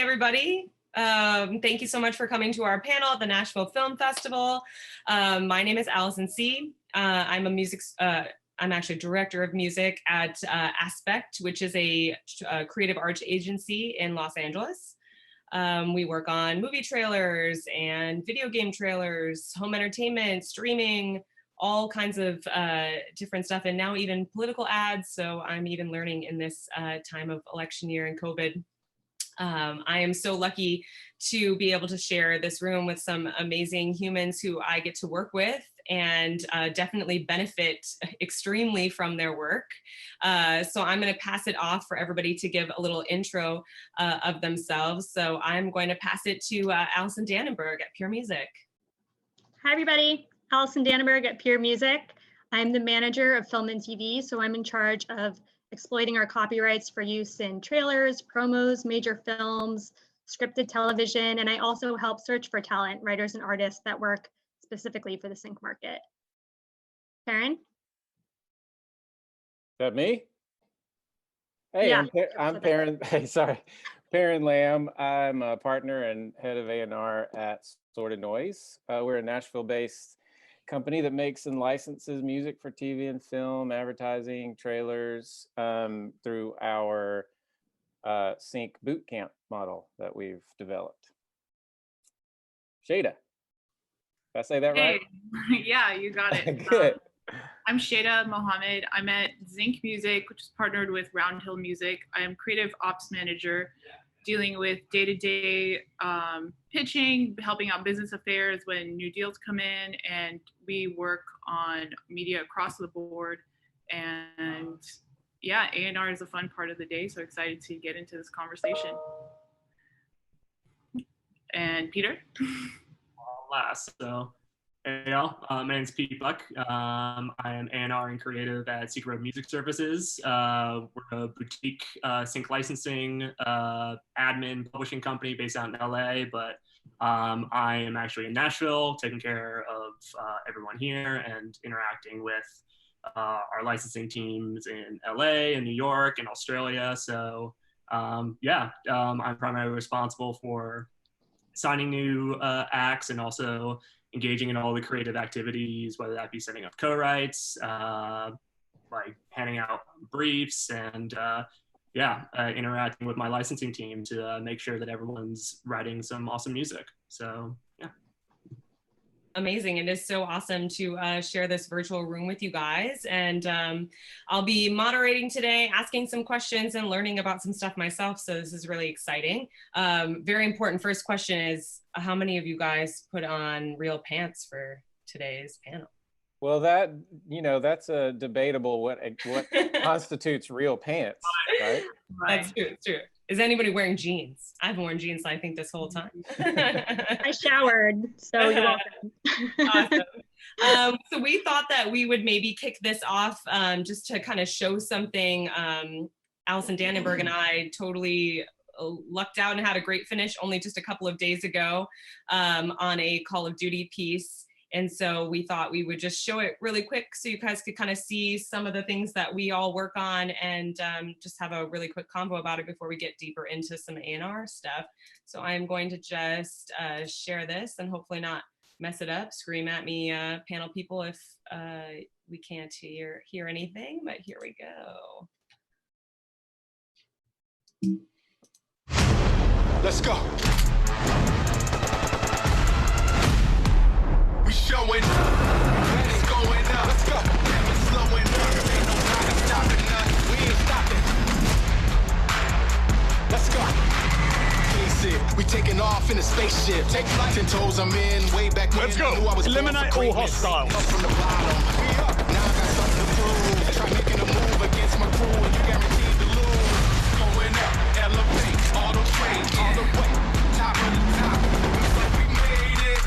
everybody. Thank you so much for coming to our panel at the Nashville Film Festival. My name is Alison Sieh. I'm actually director of music at Aspect, which is a creative arts agency in Los Angeles. We work on movie trailers and video game trailers, home entertainment, streaming, all kinds of different stuff, and now even political ads. So I'm even learning in this time of election year and COVID. I am so lucky to be able to share this room with some amazing humans who I get to work with and definitely benefit extremely from their work. So I'm going to pass it off for everybody to give a little intro of themselves. So I'm going to pass it to Alison Dannenberg at peermusic. Hi, everybody. Alison Dannenberg at peermusic. I'm the manager of film and TV, so I'm in charge of exploiting our copyrights for use in trailers, promos, major films, scripted television, and I also help search for talent, writers and artists that work specifically for the sync market. Perrin? Is that me? Hey, Yeah, I'm Perrin. Hey, sorry, Perrin Lamb. I'm a partner and head of A&R at Sorted Noise. We're a Nashville-based company that makes and licenses music for TV and film, advertising, trailers, through our Sync bootcamp model that we've developed. Sheida, did I say that right? Yeah, you got it. Good. I'm Sheida Mohammad. I'm at Zync Music, which is partnered with Roundhill Music. I am creative ops manager, dealing with day-to-day pitching, helping out business affairs when new deals come in, and we work on media across the board. And yeah, A&R is a fun part of the day, so excited to get into this conversation. And Peter? So, hey y'all, my name's Pete Buck. I am A&R and creative at Secret Road Music Services. We're a boutique sync licensing admin publishing company based out in LA, but I am actually in Nashville taking care of everyone here and interacting with our licensing teams in LA and New York and Australia. So I'm primarily responsible for signing new acts and also engaging in all the creative activities, whether that be setting up co-writes, like handing out briefs, and interacting with my licensing team to make sure that everyone's writing some awesome music. So yeah. Amazing. It is so awesome to share this virtual room with you guys. And I'll be moderating today, asking some questions and learning about some stuff myself. So this is really exciting. Very important first question is, how many of you guys put on real pants for today's panel? Well, that's a debatable what constitutes real pants, right? That's true. It's true. Is anybody wearing jeans? I haven't worn jeans, I think, this whole time. I showered, so you're welcome. Awesome. So we thought that we would maybe kick this off just to kind of show something. Alison Dannenberg and I totally lucked out and had a great finish only just a couple of days ago on a Call of Duty piece. And so we thought we would just show it really quick so you guys could kind of see some of the things that we all work on and just have a really quick convo about it before we get deeper into some A&R stuff. So I'm going to just share this and hopefully not mess it up. Scream at me, panel people, if we can't hear anything, but here we go. Let's go. We showing up. It's going up. Let's go. Never slowing up. Ain't nobody stopping us. We ain't stopping. Let's go. We taking off in a spaceship. Take flight. 10 toes I'm in. Way back when. Let's go. I knew I was eliminate all hostiles. Up from the bottom. We up. Now I got something to prove. Try making a move against my crew and you guaranteed to lose. Going up. Elevate. Auto trade. All the way. Top of the top. We made it.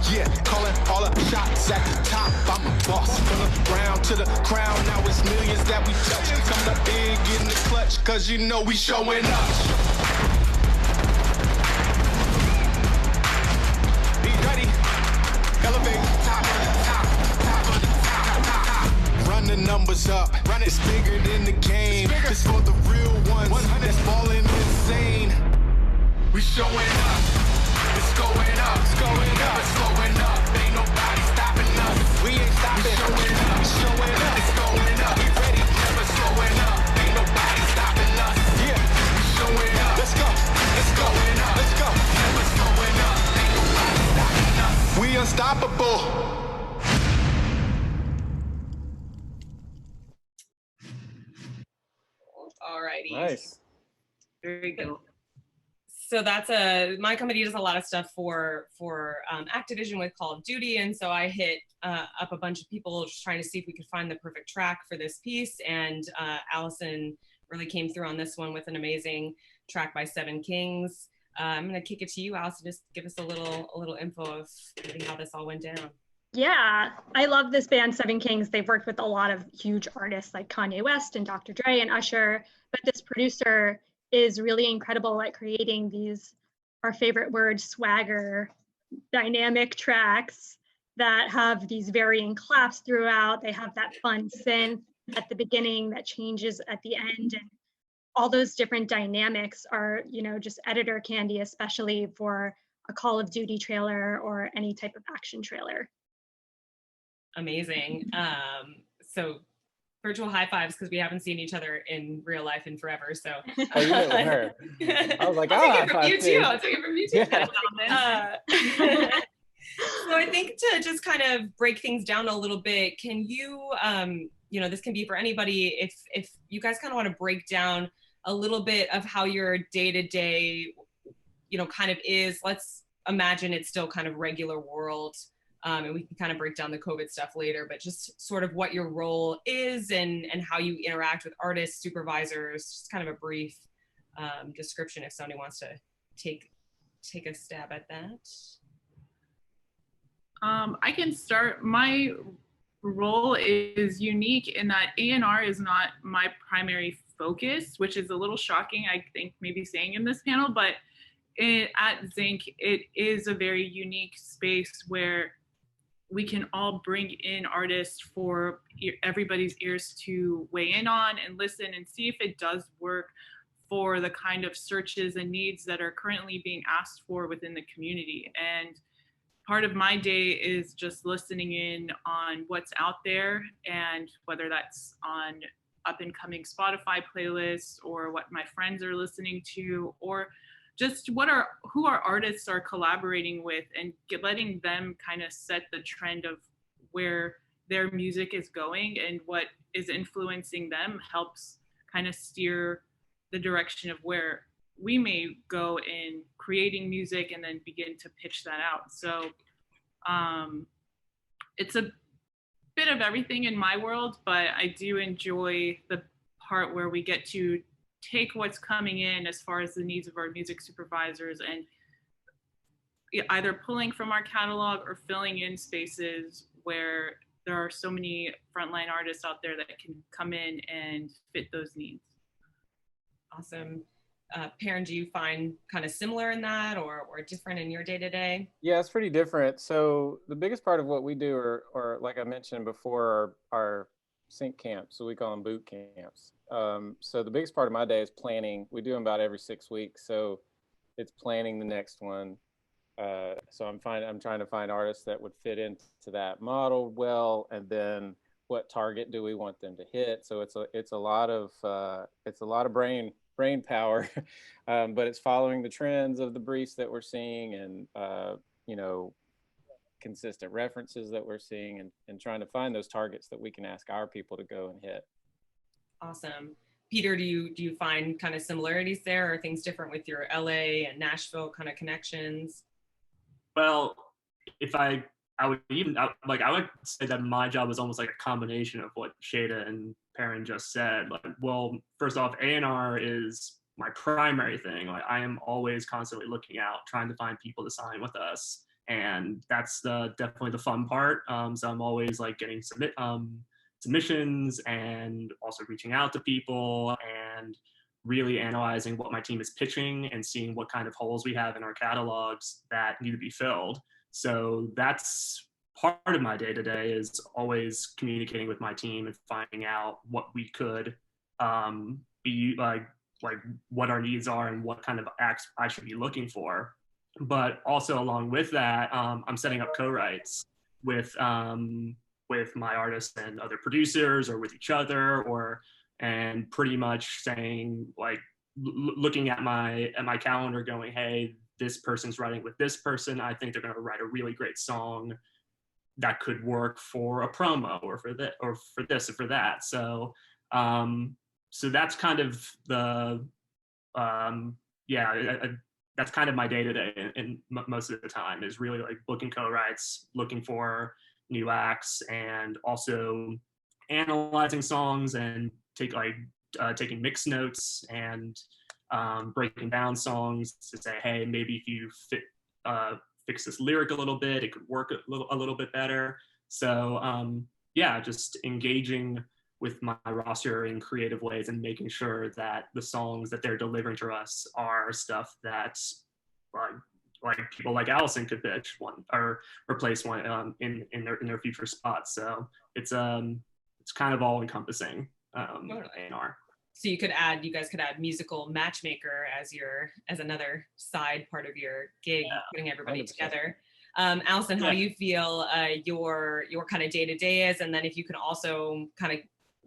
Yeah, calling all the shots at the top. I'm a boss. From the ground to the crown. Now it's millions that we touch. Coming up big in the clutch. Cause you know we showing up. Be ready. Elevate. Top of the top. Top of the top. Run the numbers up. Run it. It's bigger than the game. It's for the real ones. That's falling insane. We showing up. It's going up. It's going up. It's going up. Ain't nobody stopping us. We ain't stopping. Showing up. Showing up. It's going up. We ready. Never slowing up. Ain't nobody stopping us. Yeah. We showing up. Let's go. It's going up. Let's go. Never slowing up. Ain't nobody stopping us. We unstoppable. Alrighty. Nice. There you go. So that's my company does a lot of stuff for Activision with Call of Duty, and so I hit up a bunch of people just trying to see if we could find the perfect track for this piece, and Alison really came through on this one with an amazing track by Seven Kings. I'm gonna kick it to you, Alison. Just give us a little info of maybe how this all went down. Yeah, I love this band, Seven Kings. They've worked with a lot of huge artists like Kanye West and Dr. Dre and Usher, but this producer is really incredible at creating these, our favorite word, swagger, dynamic tracks that have these varying claps throughout. They have that fun synth at the beginning that changes at the end. And all those different dynamics are, you know, just editor candy, especially for a Call of Duty trailer or any type of action trailer. Amazing. So virtual high fives because we haven't seen each other in real life in forever. So Oh, you met with her. I was like, I'll take it high from you five too. too. I'll take it from you too. Yeah. So I think to just kind of break things down a little bit, can you, you know, this can be for anybody, if you guys kind of want to break down a little bit of how your day-to-day, you know, kind of is, let's imagine it's still kind of regular world. And we can kind of break down the COVID stuff later, but just sort of what your role is and how you interact with artists, supervisors, just kind of a brief description if somebody wants to take a stab at that. I can start. My role is unique in that A&R is not my primary focus, which is a little shocking, I think, maybe saying in this panel, but at Zync, it is a very unique space where we can all bring in artists for everybody's ears to weigh in on and listen and see if it does work for the kind of searches and needs that are currently being asked for within the community. And part of my day is just listening in on what's out there, and whether that's on up and coming Spotify playlists or what my friends are listening to, or just who our artists are collaborating with, and letting them kind of set the trend of where their music is going, and what is influencing them helps kind of steer the direction of where we may go in creating music and then begin to pitch that out. So it's a bit of everything in my world, but I do enjoy the part where we get to take what's coming in as far as the needs of our music supervisors and either pulling from our catalog or filling in spaces where there are so many frontline artists out there that can come in and fit those needs. Awesome. Perrin, do you find kind of similar in that or different in your day-to-day? Yeah, it's pretty different. So the biggest part of what we do are like I mentioned before, our sync camps. So we call them boot camps. So the biggest part of my day is planning. We do them about every 6 weeks. So it's planning the next one. So I'm trying to find artists that would fit into that model well, and then what target do we want them to hit? So it's a lot of brain power, but it's following the trends of the briefs that we're seeing, and you know, consistent references that we're seeing, and trying to find those targets that we can ask our people to go and hit. Awesome. Peter, do you find kind of similarities there, or things different with your LA and Nashville kind of connections? Well, if I would say that my job is almost like a combination of what Sheida and Perrin just said. Like, well, first off, A&R is my primary thing. Like, I am always constantly looking out, trying to find people to sign with us, and that's definitely the fun part. So I'm always like getting submissions, and also reaching out to people and really analyzing what my team is pitching and seeing what kind of holes we have in our catalogs that need to be filled. So that's part of my day-to-day, is always communicating with my team and finding out what we could be like like what our needs are and what kind of acts I should be looking for. But also along with that, I'm setting up co-writes with my artists and other producers, or with each other, and pretty much saying, like, looking at my calendar going, hey, this person's writing with this person, I think they're going to write a really great song that could work for a promo, or for this or for that. So so that's kind of the that's kind of my day-to-day in most of the time, is really like booking co-writes, looking for new acts, and also analyzing songs and taking mix notes and breaking down songs to say, hey, maybe if you fix this lyric a little bit, it could work a little bit better. So yeah, just engaging with my roster in creative ways and making sure that the songs that they're delivering to us are stuff that like people like Alison could pitch one or replace one in their future spots. So it's kind of all encompassing. A&R. So you guys could add musical matchmaker as another side part of your gig, putting everybody 100%. Together. Alison, how do you feel your kind of day-to-day is? And then if you can also kind of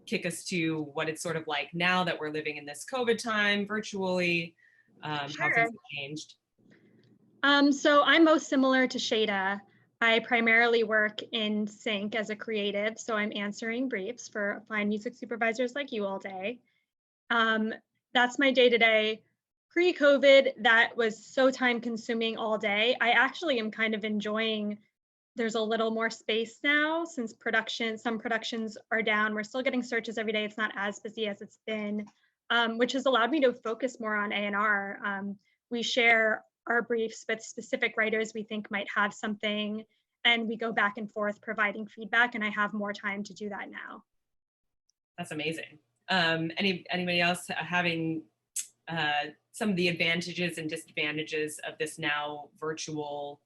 kick us to what it's sort of like now that we're living in this COVID time virtually, how things have changed. So I'm most similar to Sheida. I primarily work in Sync as a creative, so I'm answering briefs for fine music supervisors like you all day. That's my day-to-day. Pre-COVID, that was so time-consuming all day. I actually am kind of enjoying, there's a little more space now since some productions are down. We're still getting searches every day. It's not as busy as it's been, which has allowed me to focus more on A&R. We share our briefs with specific writers we think might have something, and we go back and forth providing feedback, and I have more time to do that now. That's amazing. Anybody else having some of the advantages and disadvantages of this now virtual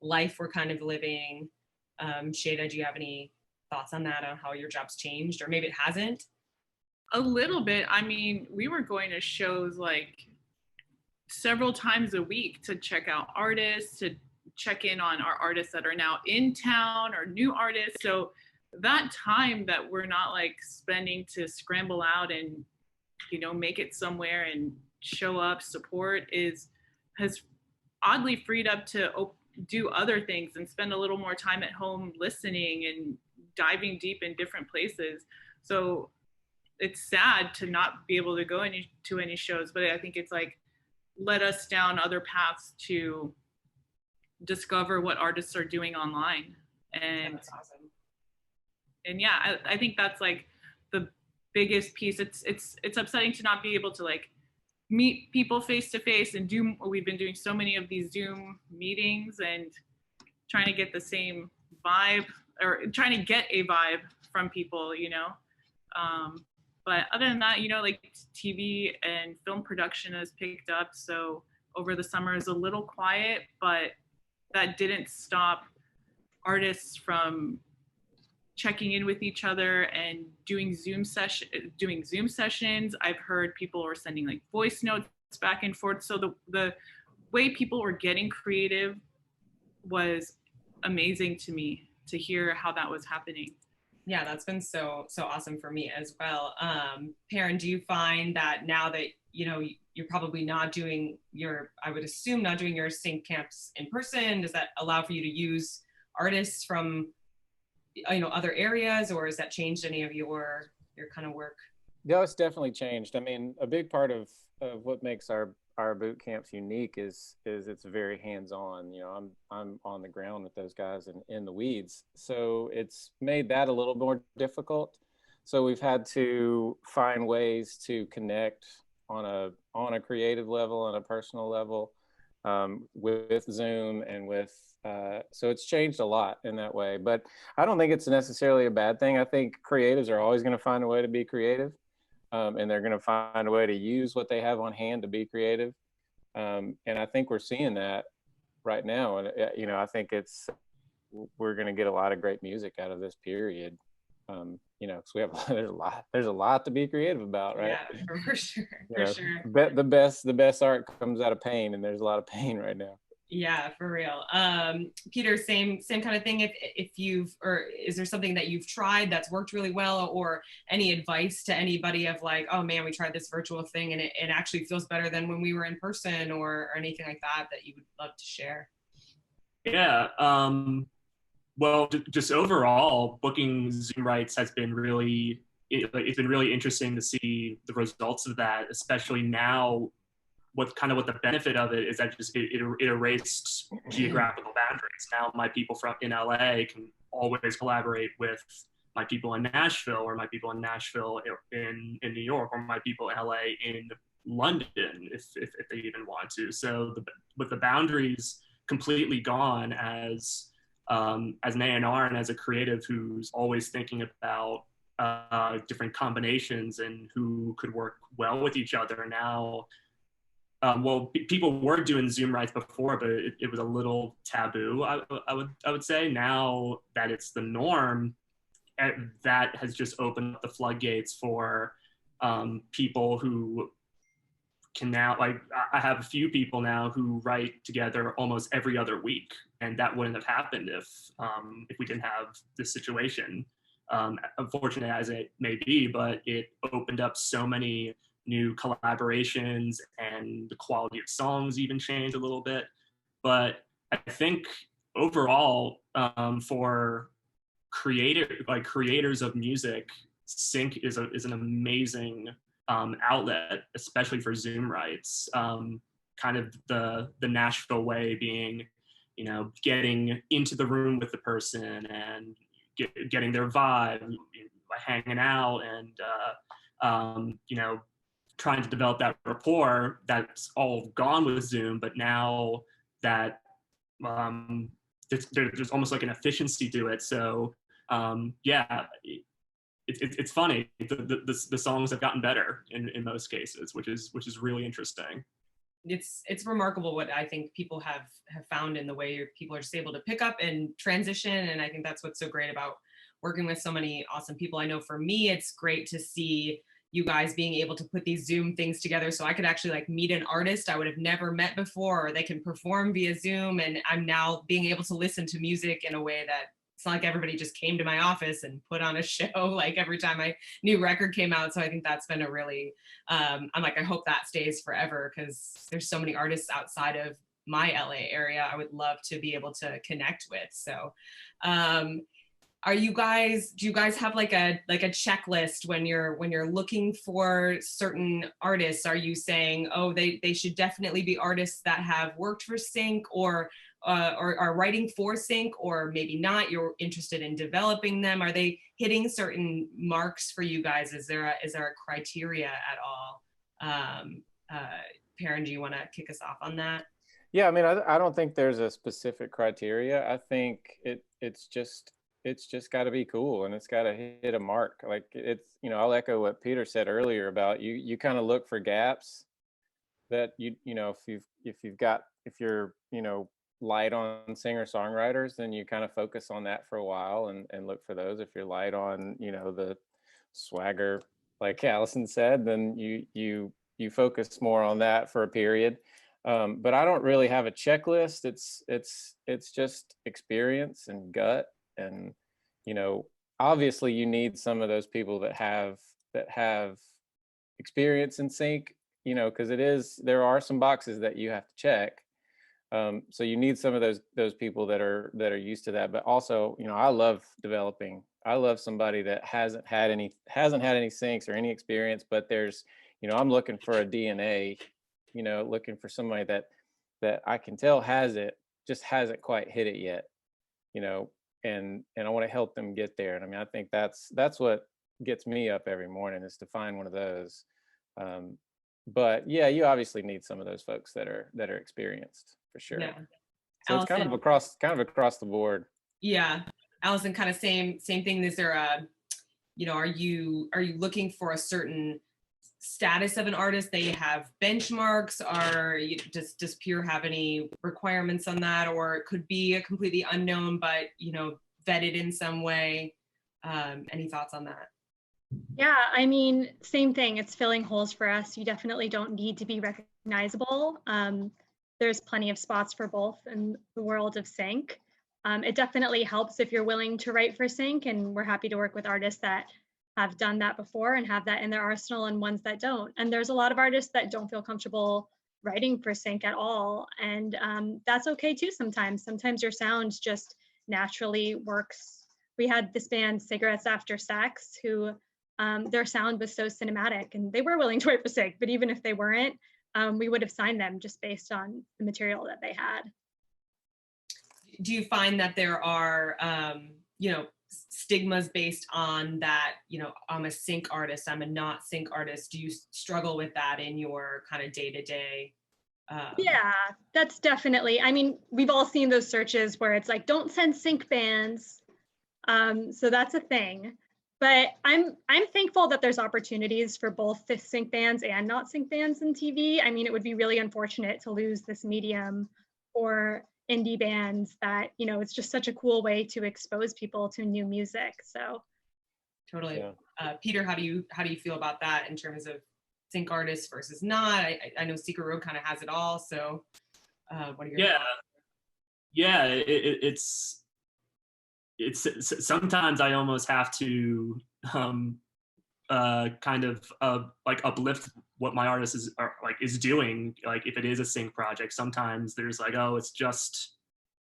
life we're kind of living? Sheida, do you have any thoughts on that, on how your job's changed, or maybe it hasn't? A little bit. I mean, we were going to shows like several times a week to check out artists, to check in on our artists that are now in town or new artists. So that time that we're not like spending to scramble out and, make it somewhere and show up, support, has oddly freed up to do other things and spend a little more time at home listening and diving deep in different places. So it's sad to not be able to go to any shows, but I think it's like led us down other paths to discover what artists are doing online. And that's awesome. And yeah, I think that's like the biggest piece. It's upsetting to not be able to like meet people face to face and we've been doing so many of these Zoom meetings and trying to get the same vibe, or trying to get a vibe from people, but other than that, like TV and film production has picked up. So over the summer is a little quiet, but that didn't stop artists from checking in with each other and doing Zoom sessions. I've heard people are sending like voice notes back and forth. So the way people were getting creative was amazing to me, to hear how that was happening. Yeah, that's been so awesome for me as well. Perrin, do you find that now that you're probably not doing I would assume not doing your Sync camps in person, does that allow for you to use artists from other areas, or has that changed any of your kind of work? No, it's definitely changed. I mean, a big part of what makes our boot camps unique is it's very hands-on. I'm on the ground with those guys and in the weeds, so it's made that a little more difficult. So we've had to find ways to connect on a creative level, on a personal level, with Zoom and with so it's changed a lot in that way. But I don't think it's necessarily a bad thing. I think creatives are always going to find a way to be creative. And they're going to find a way to use what they have on hand to be creative. And I think we're seeing that right now. And, I think we're going to get a lot of great music out of this period. you know, because we have there's a lot to be creative about, right? Yeah, for sure, You for know, sure. the best art comes out of pain, and there's a lot of pain right now. Yeah, for real. Peter, same kind of thing. If you've, or is there something that you've tried that's worked really well, or any advice to anybody of like, oh man, we tried this virtual thing and it actually feels better than when we were in person, or anything like that that you would love to share? Yeah. Well, just overall, booking Zoom rights has been really, it's been really interesting to see the results of that, especially now. What the benefit of it is that it erased geographical boundaries. Now my people in LA can always collaborate with my people in Nashville, or my people in Nashville in New York, or my people in LA in London, if they even want to. So with the boundaries completely gone, as an A&R and as a creative who's always thinking about different combinations and who could work well with each other now. Well, people were doing Zoom rights before, but it was a little taboo, I would say. Now that it's the norm, that has just opened up the floodgates for people who can now, like, I have a few people now who write together almost every other week, and that wouldn't have happened if we didn't have this situation. Unfortunate as it may be, but it opened up so many new collaborations, and the quality of songs even changed a little bit. But I think overall, for creators of music, Sync is an amazing outlet, especially for Zoom rights. Kind of the Nashville way being, you know, getting into the room with the person and getting their vibe, by hanging out and you know, trying to develop that rapport. That's all gone with Zoom, but now that there's almost like an efficiency to it. So yeah, it's funny. The songs have gotten better in most cases, which is really interesting. It's remarkable what I think people have found in the way people are just able to pick up and transition. And I think that's what's so great about working with so many awesome people. I know for me, it's great to see you guys being able to put these Zoom things together so I could actually like meet an artist I would have never met before, or they can perform via Zoom. And I'm now being able to listen to music in a way that it's not like everybody just came to my office and put on a show like every time my new record came out. So I think that's been a really, I'm like, I hope that stays forever, because there's so many artists outside of my LA area I would love to be able to connect with. So do you guys have like a checklist when you're looking for certain artists? Are you saying, oh, they should definitely be artists that have worked for Sync, or are writing for Sync, or maybe not, you're interested in developing them? Are they hitting certain marks for you guys? Is there a criteria at all? Perrin, do you want to kick us off on that? Yeah, I mean, I don't think there's a specific criteria. I think it's just got to be cool, and it's got to hit a mark. Like, it's, you know, I'll echo what Peter said earlier about you kind of look for gaps that you know, if you're, you know, light on singer-songwriters, then you kind of focus on that for a while and look for those. If you're light on, you know, the swagger, like Alison said, then you focus more on that for a period. But I don't really have a checklist. It's just experience and gut. And, you know, obviously you need some of those people that have experience in sync, you know, because there are some boxes that you have to check. So you need some of those people that are used to that. But also, you know, I love developing. I love somebody that hasn't had any syncs or any experience, but there's, you know, I'm looking for a DNA, you know, looking for somebody that I can tell just hasn't quite hit it yet, you know, and I want to help them get there. And I mean, I think that's what gets me up every morning, is to find one of those. But yeah, you obviously need some of those folks that are experienced, for sure. Yeah. So Alison, it's kind of across the board. Yeah. Alison, kind of same thing. Is there a, you know, are you looking for a certain status of an artist? They have benchmarks, or does Peer have any requirements on that? Or it could be a completely unknown, but, you know, vetted in some way. Any thoughts on that? Yeah, I mean, same thing. It's filling holes for us. You definitely don't need to be recognizable. There's plenty of spots for both in the world of sync. It definitely helps if you're willing to write for sync, and we're happy to work with artists that have done that before and have that in their arsenal, and ones that don't. And there's a lot of artists that don't feel comfortable writing for sync at all, and that's okay too sometimes. Sometimes your sound just naturally works. We had this band Cigarettes After Sex, who their sound was so cinematic, and they were willing to write for sync, but even if they weren't, we would have signed them just based on the material that they had. Do you find that there are, you know, stigmas based on that, you know, I'm a sync artist, I'm a not sync artist? Do you struggle with that in your kind of day-to-day? Yeah, that's definitely, I mean, we've all seen those searches where it's like, don't send sync bands. So that's a thing. But I'm thankful that there's opportunities for both the sync bands and not sync bands in TV. I mean, it would be really unfortunate to lose this medium for indie bands that, you know, it's just such a cool way to expose people to new music. So Totally. Yeah. Peter, how do you feel about that in terms of sync artists versus not? I know Secret Road kind of has it all. So what are your thoughts? Yeah, it's sometimes I almost have to kind of like uplift what my artist is doing. Like if it is a sync project, sometimes there's like, oh, it's just,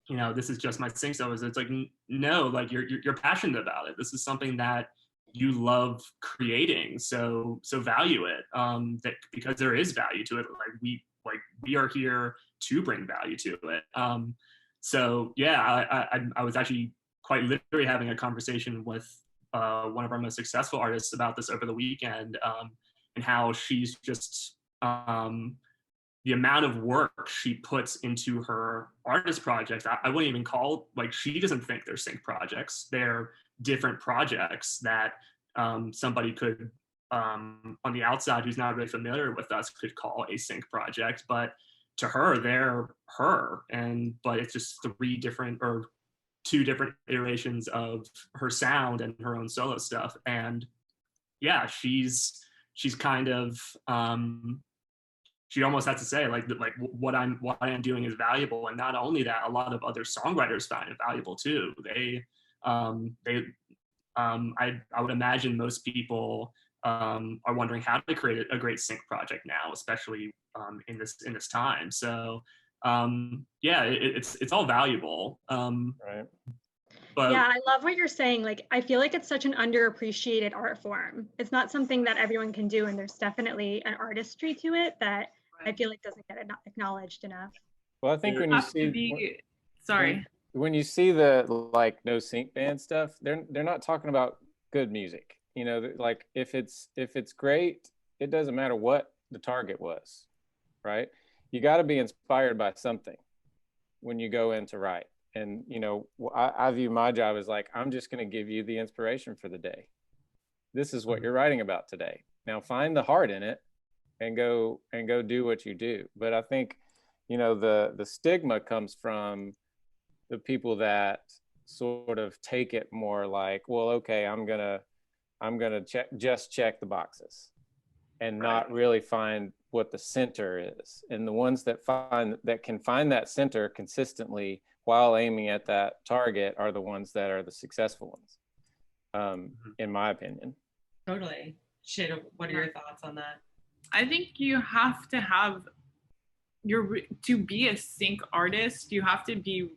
you know, this is just my sync service. It's like, no, like you're passionate about it. This is something that you love creating, so value it. That because there is value to it. Like we are here to bring value to it. So yeah, I was actually quite literally having a conversation with one of our most successful artists about this over the weekend, and how she's just the amount of work she puts into her artist projects. I wouldn't even call, like, she doesn't think they're sync projects. They're different projects that somebody could, on the outside who's not really familiar with us, could call a sync project, but to her, they're her. But it's just two different iterations of her sound and her own solo stuff. And yeah, she's kind of, she almost has to say like what I am doing is valuable. And not only that, a lot of other songwriters find it valuable too. I would imagine most people are wondering how to create a great sync project now, especially in this time. So yeah, it's all valuable. Right. But yeah, I love what you're saying. Like, I feel like it's such an underappreciated art form. It's not something that everyone can do, and there's definitely an artistry to it that I feel like doesn't get acknowledged enough. Well, I think when you see when you see the like no sync band stuff, they're not talking about good music. You know, like if it's great, it doesn't matter what the target was, right? You got to be inspired by something when you go in to write. And, you know, I view my job as like, I'm just going to give you the inspiration for the day. This is what you're writing about today. Now find the heart in it and go do what you do. But I think, you know, the stigma comes from the people that sort of take it more like, well, okay, I'm going to check the boxes and not really find what the center is. And the ones that can find that center consistently while aiming at that target are the ones that are the successful ones, in my opinion. Totally. Sheida, what are your thoughts on that? I think you have to have to be a sync artist, you have to be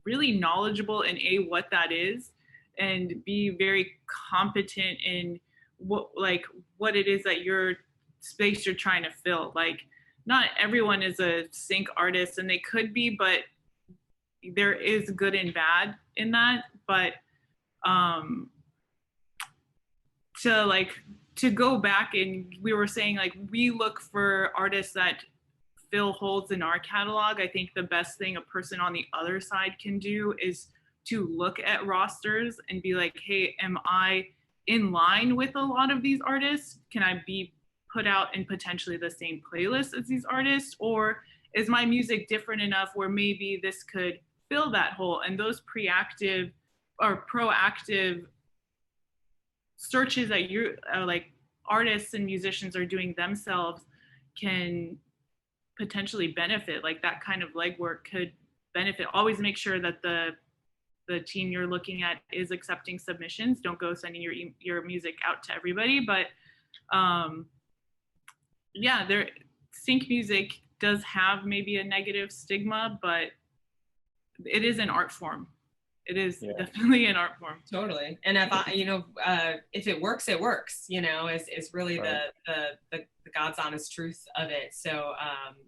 really knowledgeable in what that is, and be very competent in what it is that your space you're trying to fill. Like, not everyone is a sync artist, and they could be, but there is good and bad in that. But to go back, and we were saying, like, we look for artists that fill holes in our catalog. I think the best thing a person on the other side can do is to look at rosters and be like, hey, am I in line with a lot of these artists? Can I be put out in potentially the same playlist as these artists? Or is my music different enough where maybe this could fill that hole? And those proactive searches that you like artists and musicians are doing themselves can potentially benefit. Like that kind of legwork could benefit. Always make sure that the team you're looking at is accepting submissions. Don't go sending your music out to everybody. But yeah, sync music does have maybe a negative stigma, but it is an art form. It is definitely an art form. Totally. And if it works, it works, is really right. the God's honest truth of it. So,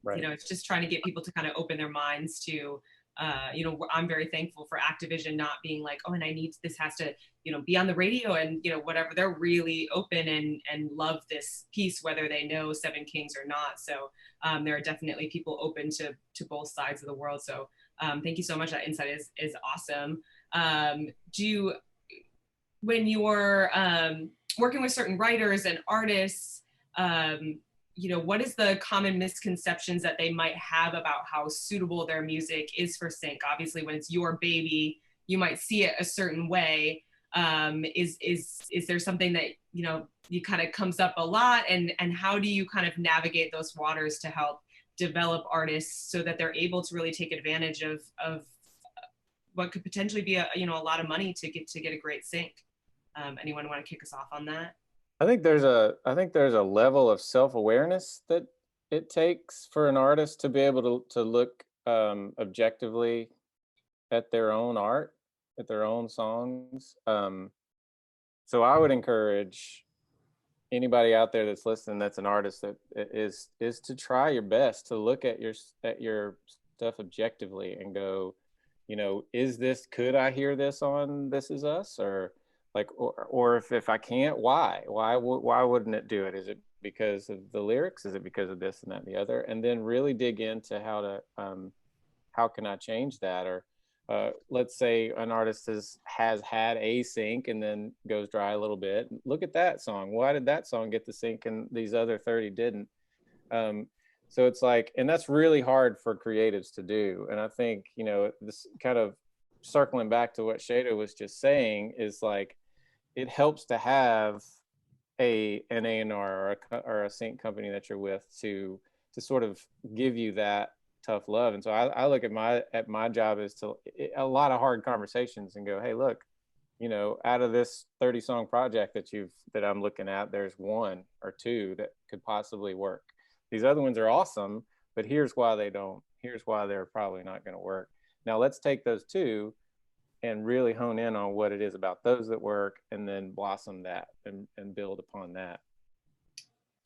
right. It's just trying to get people to kind of open their minds to, I'm very thankful for Activision not being like, oh, and this has to, be on the radio and, whatever. They're really open and love this piece, whether they know Seven Kings or not. So there are definitely people open to both sides of the world. So thank you so much. That insight is awesome. When you're working with certain writers and artists, what is the common misconceptions that they might have about how suitable their music is for sync? Obviously, when it's your baby, you might see it a certain way. Is there something that, you kind of comes up a lot, and how do you kind of navigate those waters to help develop artists so that they're able to really take advantage of what could potentially be a lot of money to get a great sync? Anyone want to kick us off on that? I think there's a level of self-awareness that it takes for an artist to be able to look objectively at their own art, at their own songs. So I would encourage anybody out there that's listening that's an artist that is to try your best to look at your stuff objectively and go, could I hear this on This Is Us, or like, or if I can't, why wouldn't it do it? Is it because of the lyrics? Is it because of this and that and the other? And then really dig into how can I change that? Or let's say an artist has had a sync and then goes dry a little bit. Look at that song. Why did that song get the sync and these other 30 didn't? So it's like, and that's really hard for creatives to do. And I think, this kind of circling back to what Sheida was just saying is like, it helps to have an A&R or a sync company that you're with to sort of give you that tough love. And so I look at my job as to a lot of hard conversations and go, hey, look, out of this 30 song project that I'm looking at, there's one or two that could possibly work. These other ones are awesome, but here's why they don't. Here's why they're probably not going to work. Now let's take those two and really hone in on what it is about those that work, and then blossom that and build upon that.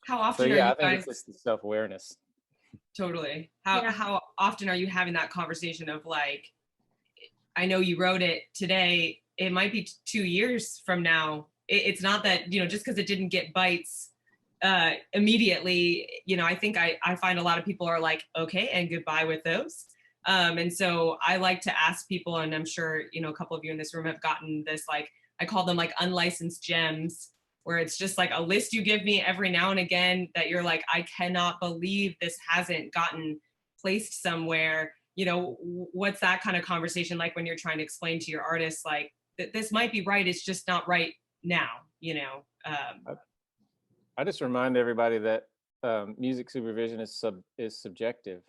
How often I think guys... it's just the self-awareness. Totally. How often are you having that conversation of like, I know you wrote it today, it might be 2 years from now. It's not that, just because it didn't get bites immediately, I think I find a lot of people are like, okay, and goodbye with those. And so I like to ask people, and I'm sure, a couple of you in this room have gotten this, like, I call them like unlicensed gems, where it's just like a list you give me every now and again that you're like, I cannot believe this hasn't gotten placed somewhere. What's that kind of conversation like when you're trying to explain to your artists, like, that this might be right, it's just not right now, I just remind everybody that music supervision is subjective.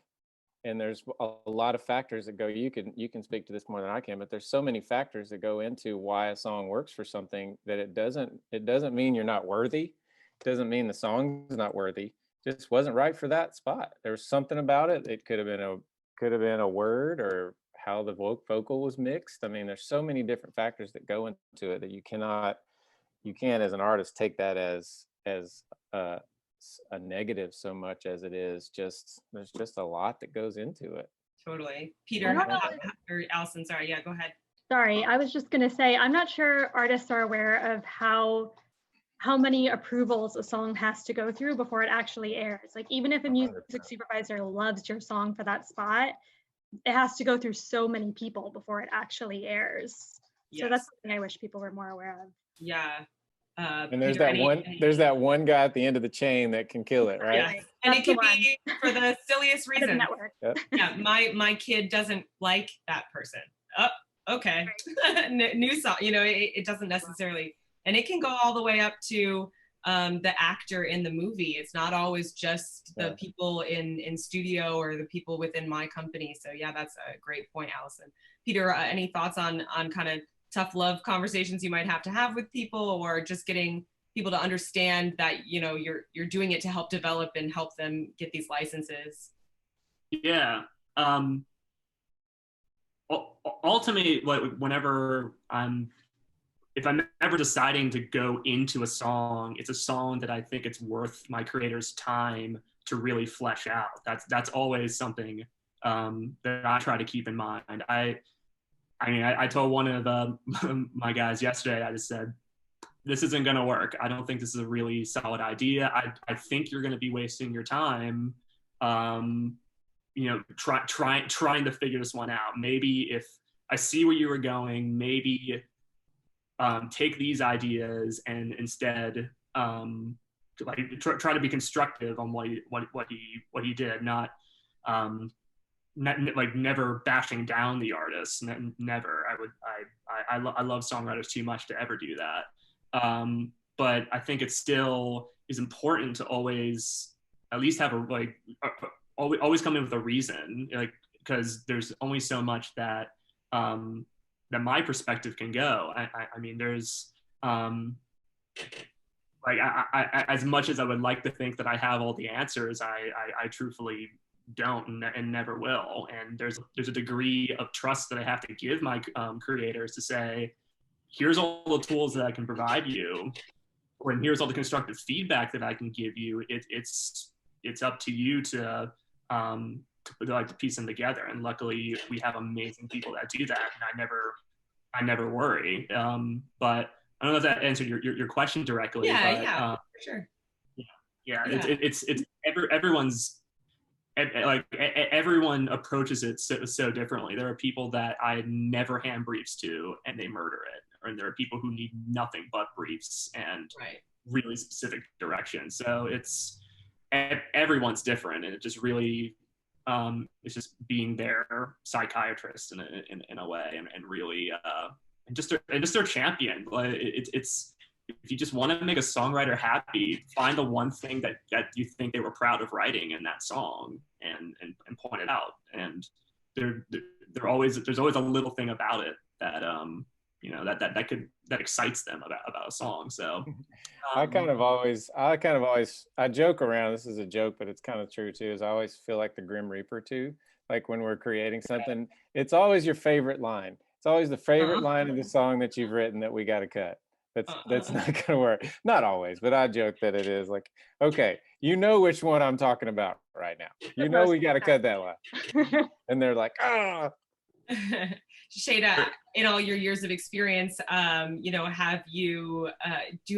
And there's a lot of factors that go, you can speak to this more than I can, but there's so many factors that go into why a song works for something that it doesn't mean you're not worthy. It doesn't mean the song's not worthy. It just wasn't right for that spot. There was something about it. It could have been a word, or how the vocal was mixed. I mean, there's so many different factors that go into it that you can't as an artist take that as a negative so much as it is there's just a lot that goes into it. Totally. Peter, or Alison, sorry, yeah, go ahead. Sorry, I was just going to say, I'm not sure artists are aware of how many approvals a song has to go through before it actually airs. Like, even if a music 100%. Supervisor loves your song for that spot, it has to go through so many people before it actually airs. Yes. So that's something I wish people were more aware of. Yeah. And there's that one guy at the end of the chain that can kill it, right? Yeah. And it could be for the silliest reason. Yep. Yeah, my kid doesn't like that person. Oh, okay. New song. It doesn't necessarily And it can go all the way up to the actor in the movie. It's not always just the people in studio or the people within my company. So yeah, that's a great point, Alison. Peter, any thoughts on kind of tough love conversations you might have to have with people, or just getting people to understand that, you know, you're doing it to help develop and help them get these licenses? Yeah. Ultimately, whenever if I'm ever deciding to go into a song, it's a song that I think it's worth my creator's time to really flesh out. That's always something that I try to keep in mind. I mean, I told one of my guys yesterday, I just said, this isn't going to work. I don't think this is a really solid idea. I think you're going to be wasting your time, you know, trying to figure this one out. Maybe if I see where you were going, maybe take these ideas and instead like try to be constructive on what he did, not like never bashing down the artist. Never. I love songwriters too much to ever do that. But I think it still is important to always at least have always come in with a reason, like, because there's only so much that that my perspective can go. I mean, there's like as much as I would like to think that I have all the answers, I truthfully don't and never will. And there's a degree of trust that I have to give my creators to say, here's all the tools that I can provide you, and here's all the constructive feedback that I can give you. It's up to you to like to piece them together. And luckily we have amazing people that do that, and I never worry. But I don't know if that answered your question directly. Yeah, but, yeah, for sure. Yeah. It's everyone's like everyone approaches it so differently. There are people that I never hand briefs to and they murder it, and there are people who need nothing but briefs and really specific direction. So it's everyone's different, and it just really it's just being their psychiatrist in a way, and really and just their champion. Like it's if you just want to make a songwriter happy, find the one thing that you think they were proud of writing in that song and point it out. And there's always a little thing about it that you know that excites them about a song. So I joke around, this is a joke, but it's kind of true too, is I always feel like the Grim Reaper too. Like when we're creating something, it's always your favorite line. It's always the favorite line of the song that you've written that we got to cut. That's not gonna work. Not always, but I joke that it is like, okay, you know which one I'm talking about right now. You know we got to cut that line. And they're like, ah. Sheida, in all your years of experience, you know, do you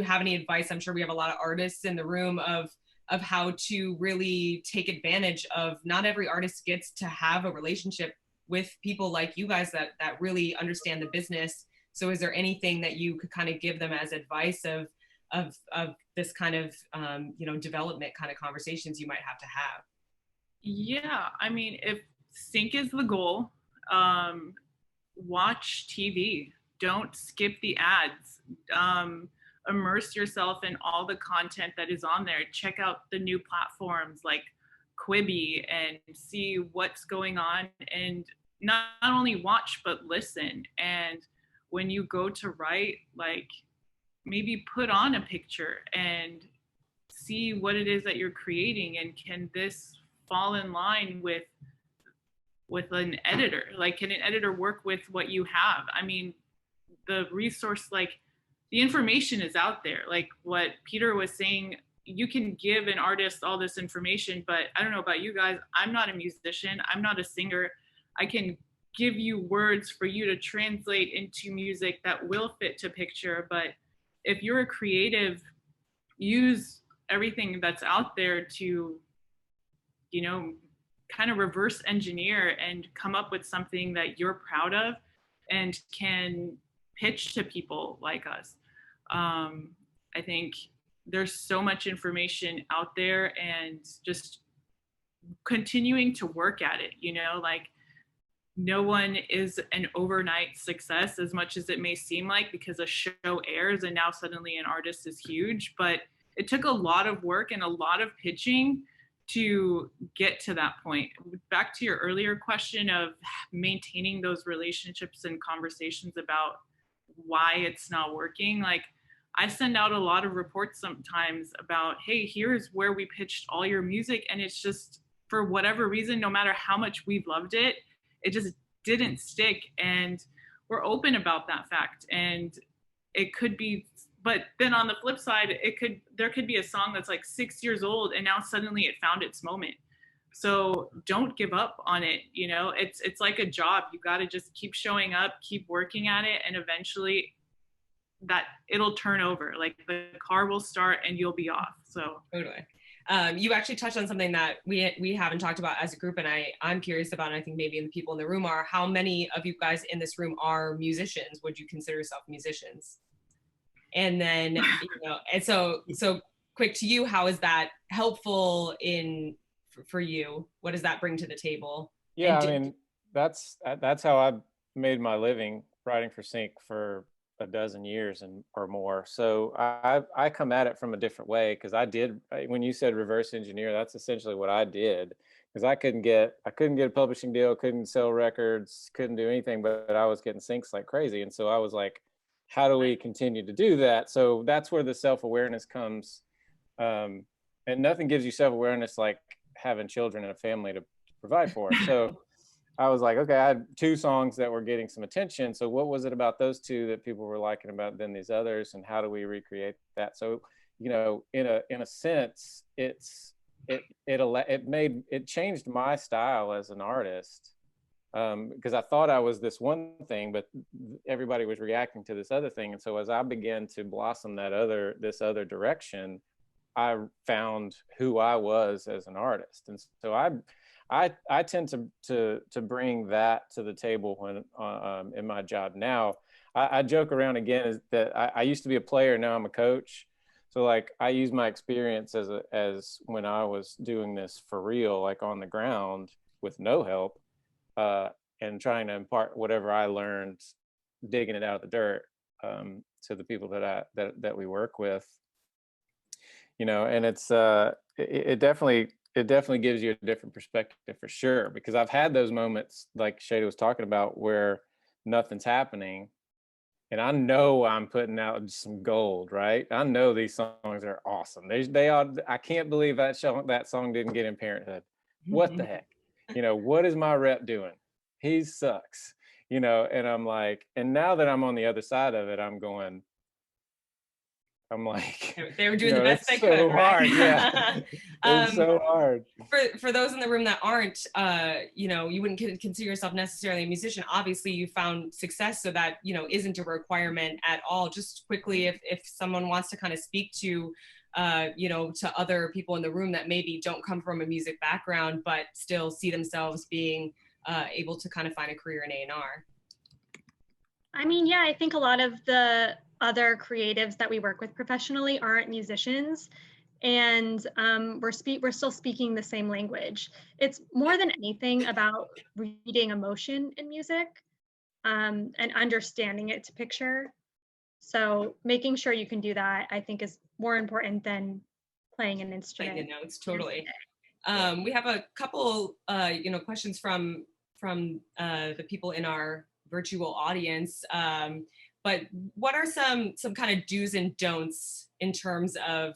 have any advice? I'm sure we have a lot of artists in the room of how to really take advantage of, not every artist gets to have a relationship with people like you guys that really understand the business. So is there anything that you could kind of give them as advice of this kind of, you know, development kind of conversations you might have to have? Yeah, I mean, if sync is the goal, watch TV. Don't skip the ads. Immerse yourself in all the content that is on there. Check out the new platforms like Quibi and see what's going on, and not only watch but listen. And when you go to write, like, maybe put on a picture and see what it is that you're creating, and can this fall in line with an editor? Like, can an editor work with what you have? I mean, the resource, like, the information is out there. Like what Peter was saying, you can give an artist all this information, but I don't know about you guys, I'm not a musician, I'm not a singer. I can give you words for you to translate into music that will fit to picture, but if you're a creative, use everything that's out there to, you know, kind of reverse engineer and come up with something that you're proud of and can pitch to people like us. I think there's so much information out there, and just continuing to work at it, you know, like no one is an overnight success as much as it may seem like, because a show airs and now suddenly an artist is huge. But it took a lot of work and a lot of pitching to get to that point. Back to your earlier question of maintaining those relationships and conversations about why it's not working. Like, I send out a lot of reports sometimes about, hey, here's where we pitched all your music, and it's just, for whatever reason, no matter how much we've loved it, it just didn't stick. And we're open about that fact. And it could be, but then on the flip side, there could be a song that's like 6 years old and now suddenly it found its moment. So don't give up on it. You know, it's like a job. You got to just keep showing up, keep working at it, and eventually that it'll turn over. Like, the car will start and you'll be off. So totally. You actually touched on something that we haven't talked about as a group, and I'm curious about, and I think maybe the people in the room are, how many of you guys in this room are musicians? Would you consider yourself musicians? And then, you know, and so quick to you, how is that helpful for you? What does that bring to the table? Yeah, I mean, that's how I made my living, writing for Sync for a dozen years or more. So I come at it from a different way, because when you said reverse engineer, that's essentially what I did, because I couldn't get a publishing deal, couldn't sell records, couldn't do anything, but I was getting syncs like crazy. And so I was like, how do we continue to do that? So that's where the self-awareness comes. And nothing gives you self-awareness like having children and a family to provide for. So I was like, okay, I had 2 songs that were getting some attention. So what was it about those 2 that people were liking about than these others, and how do we recreate that? So, you know, in a sense, it changed my style as an artist, because I thought I was this one thing, but everybody was reacting to this other thing. And so as I began to blossom this other direction, I found who I was as an artist. And so I tend to bring that to the table when in my job now. I joke around again is that I used to be a player, now I'm a coach. So like, I use my experience as when I was doing this for real, like on the ground with no help, and trying to impart whatever I learned, digging it out of the dirt, to the people that we work with. You know, and it definitely gives you a different perspective for sure, because I've had those moments like Sheida was talking about where nothing's happening, and I know I'm putting out some gold, right? I know these songs are awesome. They are. I can't believe that song didn't get in Parenthood. What the heck? You know, what is my rep doing? He sucks. You know, and I'm like, and now that I'm on the other side of it, I'm like, they were doing the best they could. So hard, right? yeah. It's so hard. For those in the room that aren't, you know, you wouldn't consider yourself necessarily a musician. Obviously, you found success, so that, you know, isn't a requirement at all. Just quickly, if someone wants to kind of speak to, you know, to other people in the room that maybe don't come from a music background, but still see themselves being able to kind of find a career in A&R. I mean, yeah, I think a lot of the other creatives that we work with professionally aren't musicians, and we're still speaking the same language. It's more than anything about reading emotion in music, and understanding it to picture. So making sure you can do that, I think, is more important than playing an instrument. Playing the notes, totally. We have a couple, you know, questions from the people in our virtual audience. But what are some kind of do's and don'ts in terms of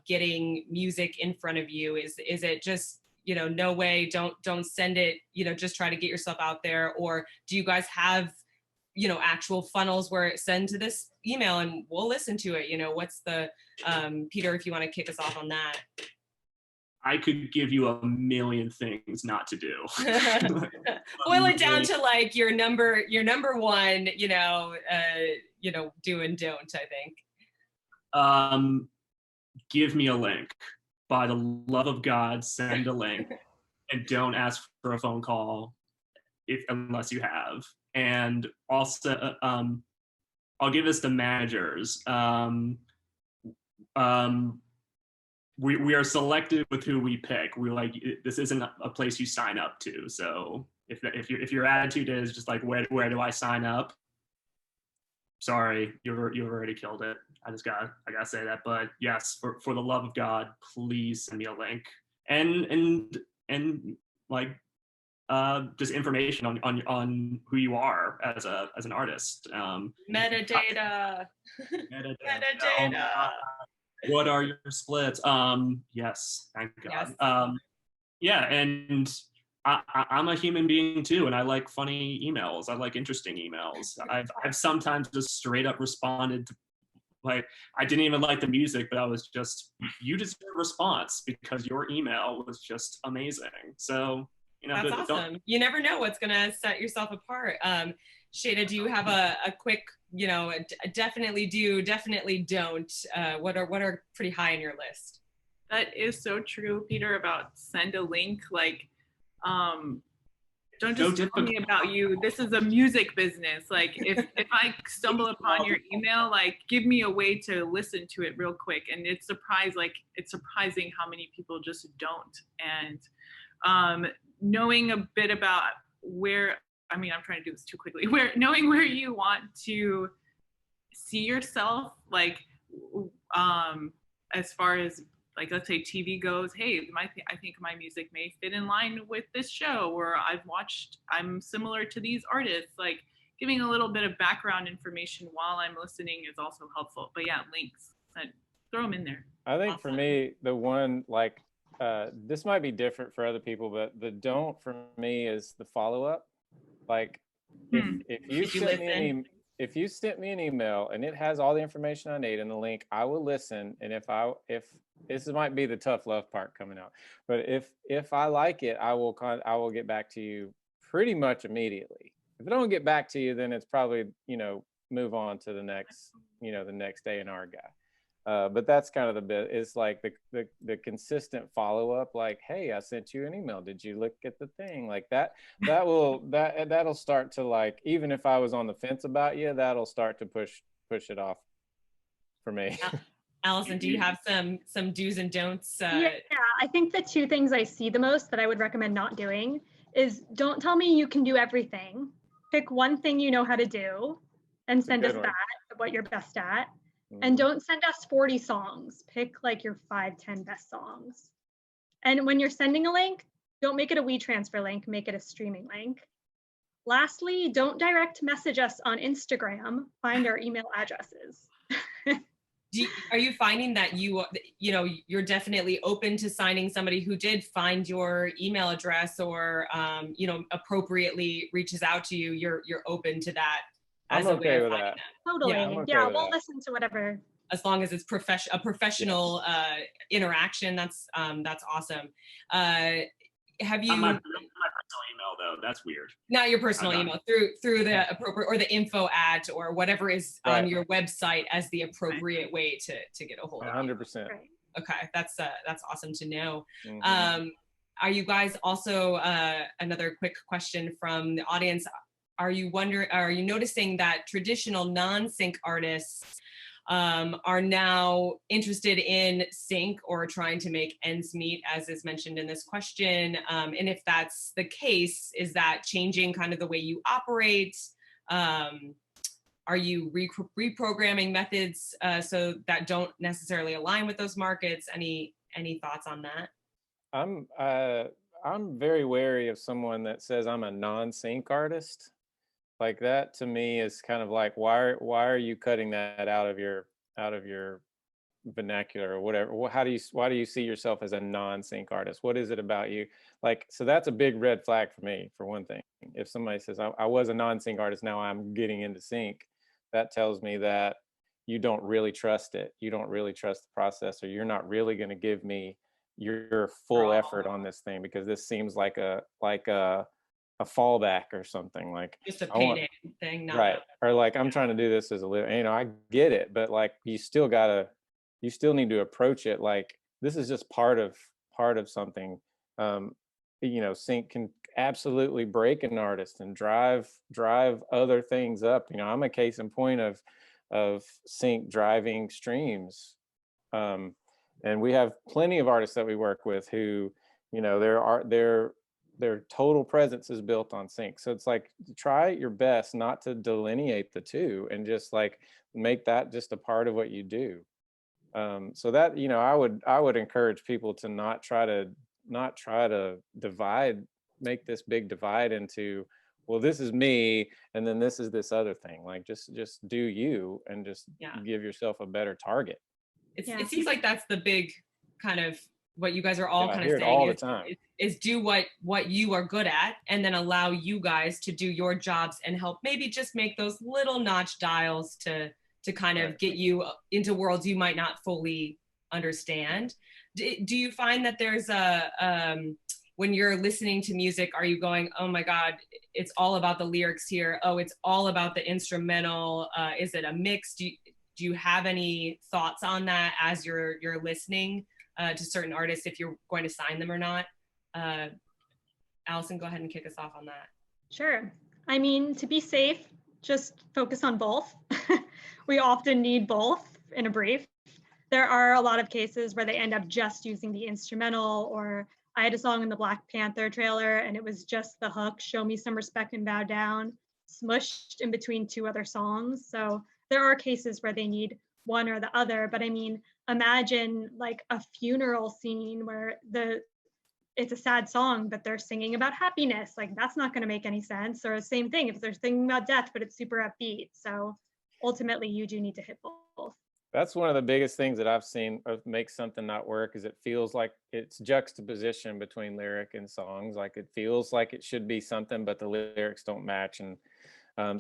getting music in front of you? Is it just, you know, no way, don't send it, you know, just try to get yourself out there? Or do you guys have, you know, actual funnels where send to this email and we'll listen to it? You know, what's the, Peter, if you want to kick us off on that. I could give you a million things not to do. Boil it down to like your number one, you know, do and don't, I think. Give me a link. By the love of God, send a link, and don't ask for a phone call unless you have. And also, I'll give this to managers. We are selective with who we pick. We're like, this isn't a place you sign up to. So if your attitude is just like, where do I sign up? Sorry, you've already killed it. I gotta say that. But yes, for the love of God, please send me a link and like just information on who you are as an artist. Metadata. Metadata. What are your splits? Yes, thank God. Yes. Yeah, and I'm a human being too, and I like funny emails. I like interesting emails. I've sometimes just straight up responded to, like, I didn't even like the music, but I was just, you deserve a response because your email was just amazing. So, you know, that's awesome. You never know what's gonna set yourself apart. Sheida, do you have a quick, you know, definitely do, definitely don't? What are pretty high on your list? That is so true, Peter, about send a link. Like, don't just tell me about you. This is a music business. Like, if I stumble upon your email, like, give me a way to listen to it real quick. And it's surprising how many people just don't. And knowing a bit about where, I mean, I'm trying to do this too quickly. Knowing where you want to see yourself, like, as far as, like, let's say TV goes, hey, I think my music may fit in line with this show, or I'm similar to these artists. Like, giving a little bit of background information while I'm listening is also helpful. But yeah, links, throw them in there. I think for me, the one, like, this might be different for other people, but the don't for me is the follow-up. Like, if you sent me an email and it has all the information I need and the link, I will listen. And if this might be the tough love part coming out, but if I like it, I will get back to you pretty much immediately. If I don't get back to you, then it's probably, you know, move on to the next, you know, the next A&R guy. But that's kind of the bit. It's like the consistent follow up. Like, hey, I sent you an email. Did you look at the thing? Like that'll start to, like, even if I was on the fence about you, that'll start to push it off for me. Alison, do you have some do's and don'ts? Yeah, I think the two things I see the most that I would recommend not doing is, don't tell me you can do everything. Pick one thing you know how to do and send us that, what you're best at. And don't send us 40 songs. Pick like your 5-10 best songs. And when you're sending a link, don't make it a WeTransfer link, make it a streaming link. Lastly, don't direct message us on Instagram. Find our email addresses. Are you finding that you're definitely open to signing somebody who did find your email address or appropriately reaches out to you? You're open to that. I'm okay with that. Totally. Yeah, we'll listen to whatever. As long as it's a professional interaction, that's awesome. Have you? Not my personal email though. That's weird. Not your personal email, through the appropriate, or the info at, or whatever is on your website as the appropriate way to get a hold of. 100%. Okay, that's awesome to know. Are you guys also, another quick question from the audience? Are you noticing that traditional non-sync artists are now interested in sync or trying to make ends meet, as is mentioned in this question? And if that's the case, is that changing kind of the way you operate? Are you reprogramming methods so that don't necessarily align with those markets? Any thoughts on that? I'm very wary of someone that says I'm a non-sync artist. Like, that to me is kind of like, why are you cutting that out of your vernacular or whatever? Why do you see yourself as a non-sync artist? What is it about you? Like, so that's a big red flag for me, for one thing. If somebody says I was a non-sync artist, now I'm getting into sync, that tells me that you don't really trust it. You don't really trust the process, or you're not really going to give me your full effort on this thing, because this seems like a fallback or something, like just a payday thing, not right? Or like, I'm trying to do this as a living. You know, I get it, but like, you still need to approach it like this is just part of something. You know, sync can absolutely break an artist and drive other things up. You know, I'm a case in point of sync driving streams. And we have plenty of artists that we work with who, you know, their total presence is built on sync. So it's like, try your best not to delineate the two and just like make that just a part of what you do. So that, you know, I would encourage people to not try to divide, make this big divide into, well, this is me and then this is this other thing. Like just do you, and just give yourself a better target. It seems like that's the big kind of what you guys are all kind of saying all the time. Is do what you are good at, and then allow you guys to do your jobs and help maybe just make those little notch dials to kind of get you into worlds you might not fully understand. Do you find that there's when you're listening to music, are you going, oh my God, it's all about the lyrics here. Oh, it's all about the instrumental. Is it a mix? Do you have any thoughts on that as you're listening to certain artists, if you're going to sign them or not? Alison, go ahead and kick us off on that. Sure. I mean, to be safe, just focus on both. We often need both in a brief. There are a lot of cases where they end up just using the instrumental, or I had a song in the Black Panther trailer and it was just the hook, show me some respect and bow down, smushed in between two other songs. So there are cases where they need one or the other, but I mean, imagine like a funeral scene where it's a sad song, but they're singing about happiness. Like that's not going to make any sense. Or the same thing if they're singing about death, but it's super upbeat. So ultimately you do need to hit both. That's one of the biggest things that I've seen make something not work, is it feels like it's juxtaposition between lyric and songs. Like it feels like it should be something, but the lyrics don't match. And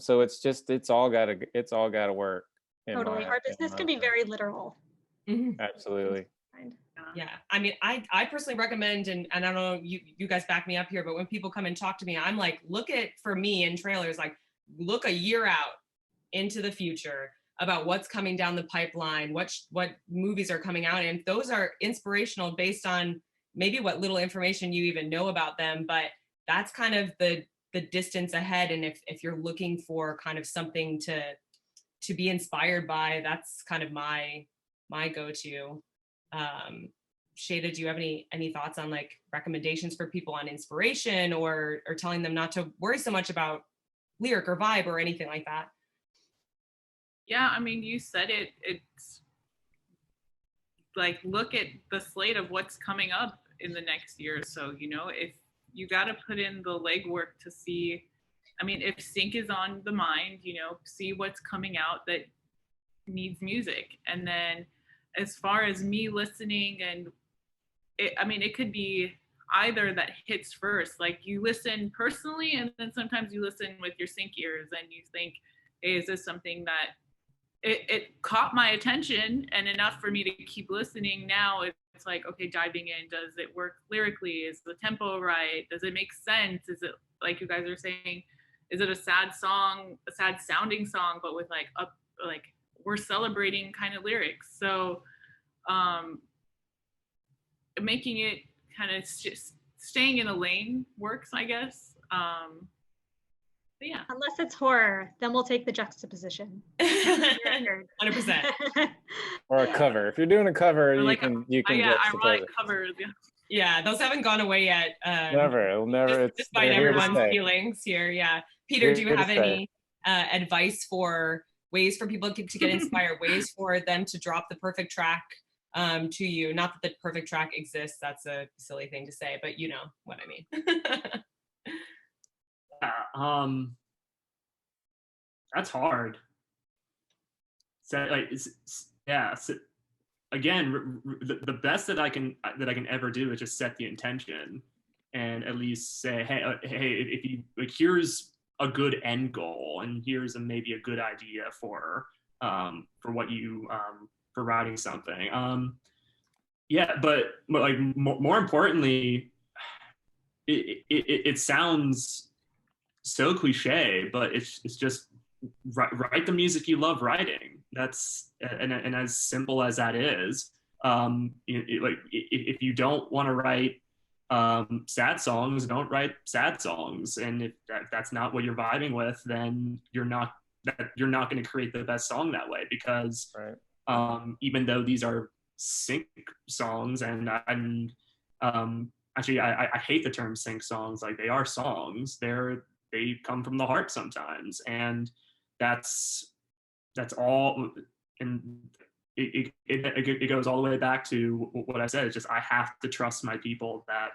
so it's all got to work. Totally. Our business can be very literal. Mm-hmm. Absolutely. Yeah, I mean, I personally recommend, and I don't know, you guys back me up here, but when people come and talk to me, I'm like, for me in trailers, like look a year out into the future about what's coming down the pipeline, what movies are coming out, and those are inspirational based on maybe what little information you even know about them, but that's kind of the distance ahead. And if you're looking for kind of something to be inspired by, that's kind of my go-to. Sheida, do you have any thoughts on like recommendations for people on inspiration, or telling them not to worry so much about lyric or vibe or anything like that? Yeah, I mean, you said it. It's like, look at the slate of what's coming up in the next year or so. You know, if you got to put in the legwork to see, I mean, if Sync is on the mind, you know, see what's coming out that needs music. And then as far as me listening, and it could be either that hits first, like you listen personally, and then sometimes you listen with your sync ears and you think, hey, is this something that it caught my attention and enough for me to keep listening? Now it's like, okay, diving in, does it work lyrically? Is the tempo right? Does it make sense? Is it, like you guys are saying, is it a sad song, a sad sounding song, but with like we're celebrating kind of lyrics? So making it kind of just staying in a lane works, I guess. But yeah. Unless it's horror, then we'll take the juxtaposition. 100%. Or a cover. If you're doing a cover, you like can ironic covers. Yeah. Yeah, those haven't gone away yet. It'll never. Despite everyone's feelings here. Yeah. Peter, do you have any advice for ways for people to get inspired, ways for them to drop the perfect track to you? Not that the perfect track exists. That's a silly thing to say, but you know what I mean. That's hard. So again, the best that I can ever do is just set the intention, and at least say, hey, if you like, here's a good end goal, and here's maybe a good idea for what you for writing something. But like more importantly, it sounds so cliche, but it's just write the music you love writing. That's and as simple as that is, like if you don't want to write sad songs, don't write sad songs. And if that's not what you're vibing with, then you're not going to create the best song that way, because even though these are sync songs and actually, I hate the term sync songs. Like, they are songs. They come from the heart sometimes, and that's all. And it goes all the way back to what I said. It's just, I have to trust my people that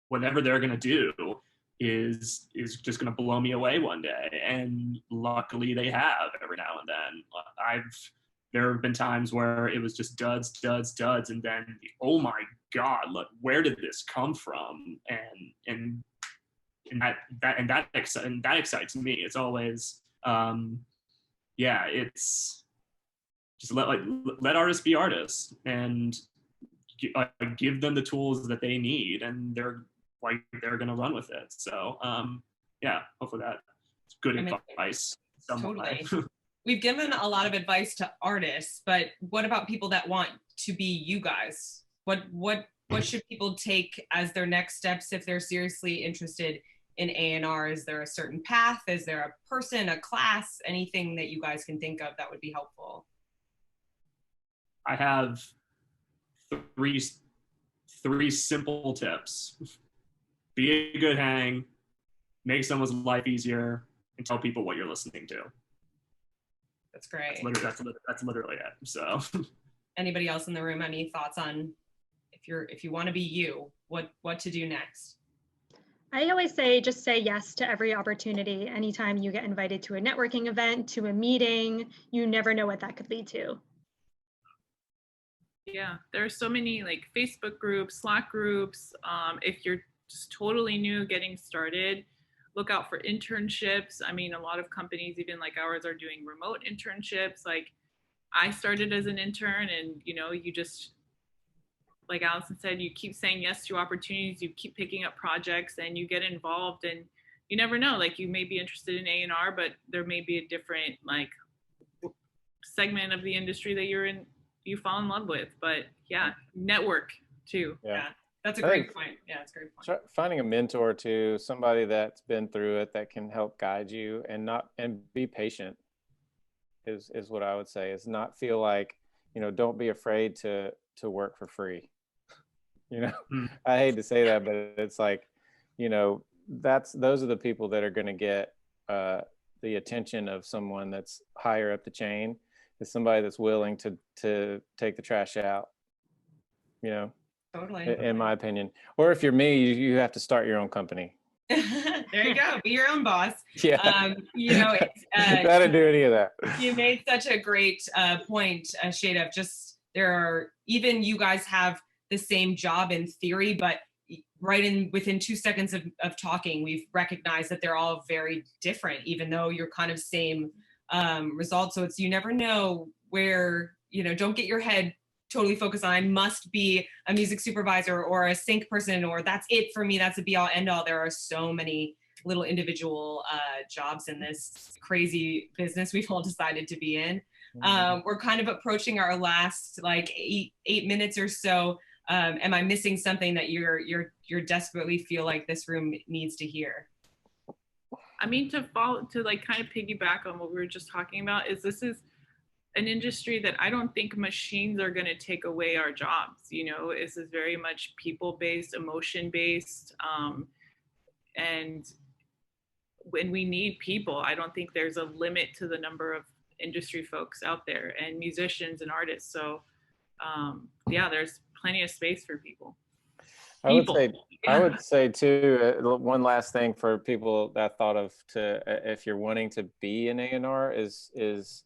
whatever they're gonna do is just gonna blow me away one day. And luckily they have every now and then. There have been times where it was just duds, and then, oh my God, look, where did this come from? And that excites me. It's always, it's just let artists be artists, and give them the tools that they need, and they're gonna run with it. So hopefully that's good advice. Totally. We've given a lot of advice to artists, but what about people that want to be you guys? What should people take as their next steps if they're seriously interested in A&R? Is there a certain path? Is there a person, a class, anything that you guys can think of that would be helpful? I have three simple tips. Be a good hang, make someone's life easier, and tell people what you're listening to. That's great. That's literally it. So, anybody else in the room, any thoughts on if you want to be you, what to do next? I always say, just say yes to every opportunity. Anytime you get invited to a networking event, to a meeting, you never know what that could lead to. Yeah, there are so many like Facebook groups, Slack groups. If you're just totally new, getting started, look out for internships. I mean, a lot of companies, even like ours, are doing remote internships. Like, I started as an intern, and you just, like Alison said, you keep saying yes to opportunities, you keep picking up projects, and you get involved, and you never know, like, you may be interested in A&R, but there may be a different like segment of the industry that you fall in love with. But yeah, network too. Yeah. That's a great point. Yeah, it's a great point. Finding a mentor too, somebody that's been through it that can help guide you, and be patient is what I would say. Is not feel like, don't be afraid to work for free. I hate to say that, but it's like, those are the people that are going to get the attention of someone that's higher up the chain, is somebody that's willing to take the trash out, Totally. In my opinion. Or if you're me, you have to start your own company. There you go. Be your own boss. Yeah. Gotta do any of that. You made such a great point, Sheida, of just even you guys have the same job in theory, but within 2 seconds of talking, we've recognized that they're all very different, even though you're kind of same results. So you never know where, don't get your head totally focused on, I must be a music supervisor or a sync person, or that's it for me, that's a be all end all. There are so many little individual jobs in this crazy business we've all decided to be in. We're kind of approaching our last like eight minutes or so. Am I missing something that you're desperately feel like this room needs to hear? I mean, to like kind of piggyback on what we were just talking about, this is an industry that I don't think machines are going to take away our jobs. This is very much people-based, emotion-based, and when we need people, I don't think there's a limit to the number of industry folks out there, and musicians and artists. So there's plenty of space for people. I would say too, one last thing for people that thought of if you're wanting to be an A&R is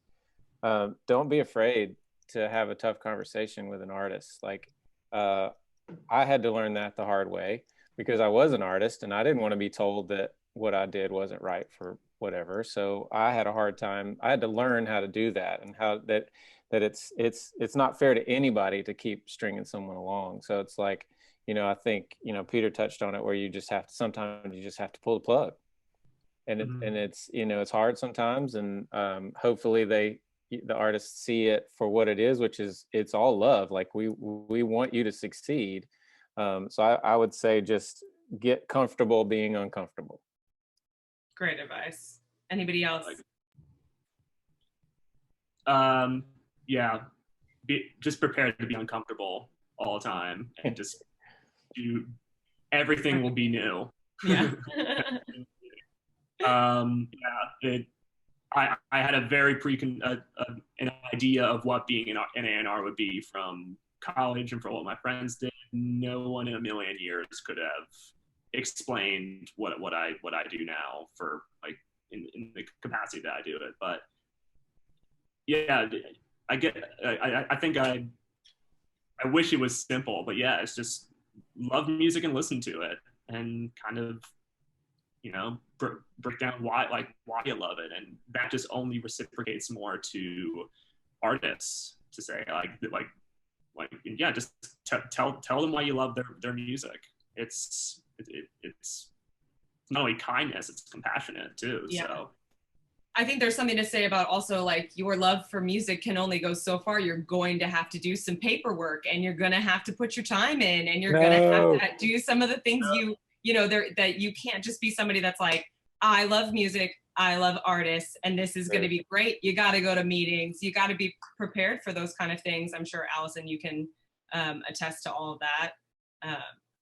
don't be afraid to have a tough conversation with an artist. Like, I had to learn that the hard way, because I was an artist and I didn't want to be told that what I did wasn't right for whatever. So I had a hard time. I had to learn how to do that, and how that it's not fair to anybody to keep stringing someone along. So it's like, I think, Peter touched on it, where sometimes you just have to pull the plug, and it's, it's hard sometimes. And hopefully the artists see it for what it is, which is, it's all love. Like, we want you to succeed. So I would say just get comfortable being uncomfortable. Great advice. Anybody else? Just prepared to be uncomfortable all the time, and just everything will be new. Yeah. I had a very an idea of what being an A&R would be from college and for what my friends did. No one in a million years could have explained what I do now for like in the capacity that I do it. But yeah, I think I wish it was simple, but yeah, it's just love music and listen to it and kind of, you know, break down why you love it, and that just only reciprocates more to artists to say yeah, just tell them why you love their music. It's not only kindness, it's compassionate too. Yeah. So I think there's something to say about also like your love for music can only go so far. You're going to have to do some paperwork, and you're going to have to put your time in, and you're going to have to do some of the things you know, that you can't just be somebody that's like, I love music, I love artists, and this is going to be great. You got to go to meetings. You got to be prepared for those kind of things. I'm sure, Alison, you can attest to all of that.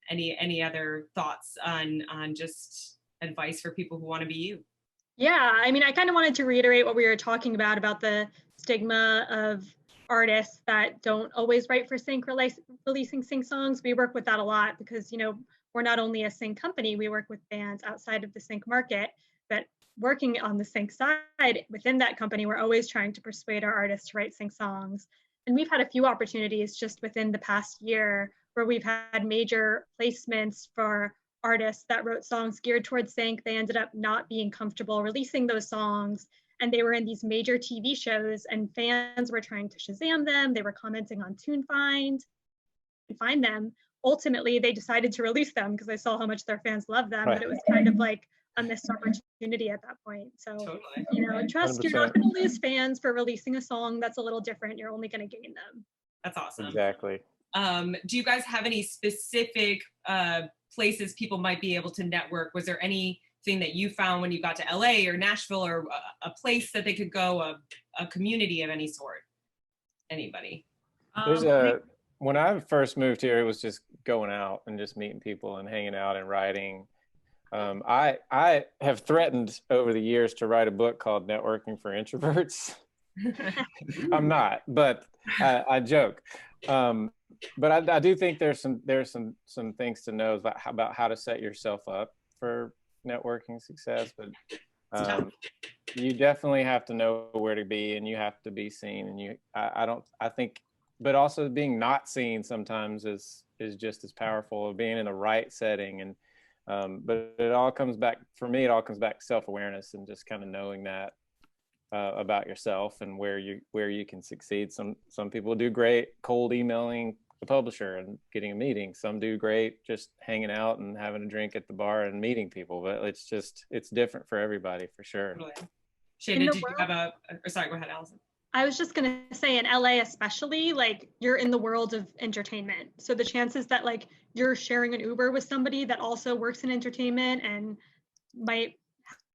Any other thoughts on just advice for people who want to be you? Yeah, I mean, I kind of wanted to reiterate what we were talking about the stigma of artists that don't always write for Sync, releasing Sync songs. We work with that a lot because, you know, we're not only a Sync company, we work with bands outside of the Sync market, but working on the Sync side within that company, we're always trying to persuade our artists to write Sync songs. And we've had a few opportunities just within the past year where we've had major placements for artists that wrote songs geared towards Sync. They ended up not being comfortable releasing those songs, and they were in these major TV shows, and fans were trying to Shazam them. They were commenting on TuneFind and find them. Ultimately, they decided to release them because they saw how much their fans loved them, but it was kind of like a missed opportunity at that point. So, you know, trust 100%. You're not going to lose fans for releasing a song that's a little different. You're only going to gain them. That's awesome. Exactly. Do you guys have any specific places people might be able to network? Was there anything that you found when you got to LA or Nashville, or a place that they could go, a community of any sort? Anybody? When I first moved here, it was just going out and just meeting people and hanging out and writing. I have threatened over the years to write a book called Networking for Introverts. I'm not, but I joke. But I do think there's some things to know about how to set yourself up for networking success. But you definitely have to know where to be, and you have to be seen. And I think, but also being not seen sometimes is just as powerful of being in the right setting. And but it all comes back, for me, it all comes back to self-awareness and just kind of knowing that about yourself and where you can succeed. Some people do great cold emailing the publisher and getting a meeting. Some do great just hanging out and having a drink at the bar and meeting people. But it's different for everybody, for sure. Totally. Sheida, did you have sorry, go ahead, Alison. I was just going to say, in LA especially, like, you're in the world of entertainment. So the chances that like you're sharing an Uber with somebody that also works in entertainment and might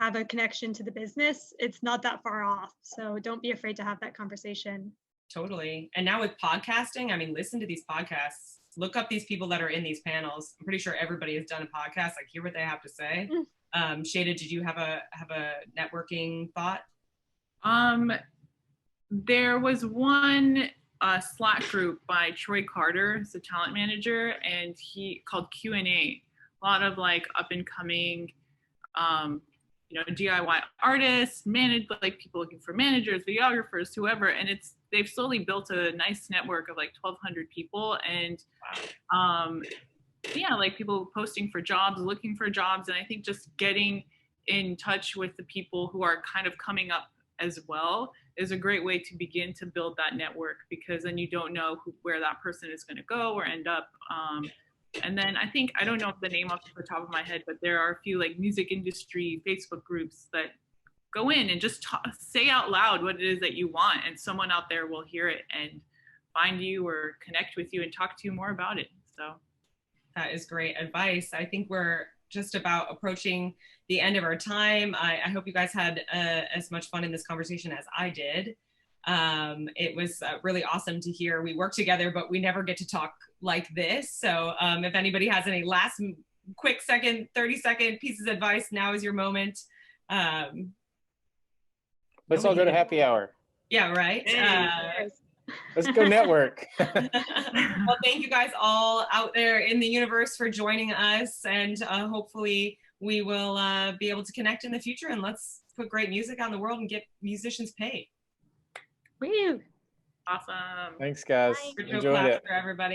have a connection to the business, it's not that far off. So don't be afraid to have that conversation. Totally. And now with podcasting, I mean, listen to these podcasts, look up these people that are in these panels. I'm pretty sure everybody has done a podcast, like hear what they have to say. Sheida, did you have a networking thought? There was one Slack group by Troy Carter, he's a talent manager, and he called Q&A. A lot of like up and coming, DIY artists, like people looking for managers, videographers, whoever. And they've slowly built a nice network of like 1,200 people, and like people posting for jobs, looking for jobs. And I think just getting in touch with the people who are kind of coming up as well is a great way to begin to build that network, because then you don't know where that person is going to go or end up. And then I don't know the name off the top of my head, but there are a few like music industry Facebook groups that go in and just say out loud what it is that you want, and someone out there will hear it and find you or connect with you and talk to you more about it. So that is great advice. I think we're just about approaching the end of our time. I hope you guys had as much fun in this conversation as I did. It was really awesome to hear. We work together, but we never get to talk like this. So if anybody has any last quick second, 30-second pieces of advice, now is your moment. Let's all go to happy hour. Yeah, right. Let's go network. Well, thank you guys all out there in the universe for joining us, and hopefully we will be able to connect in the future, and let's put great music out in the world and get musicians paid. Woo! Awesome. Thanks, guys. Bye. Enjoyed it. For everybody.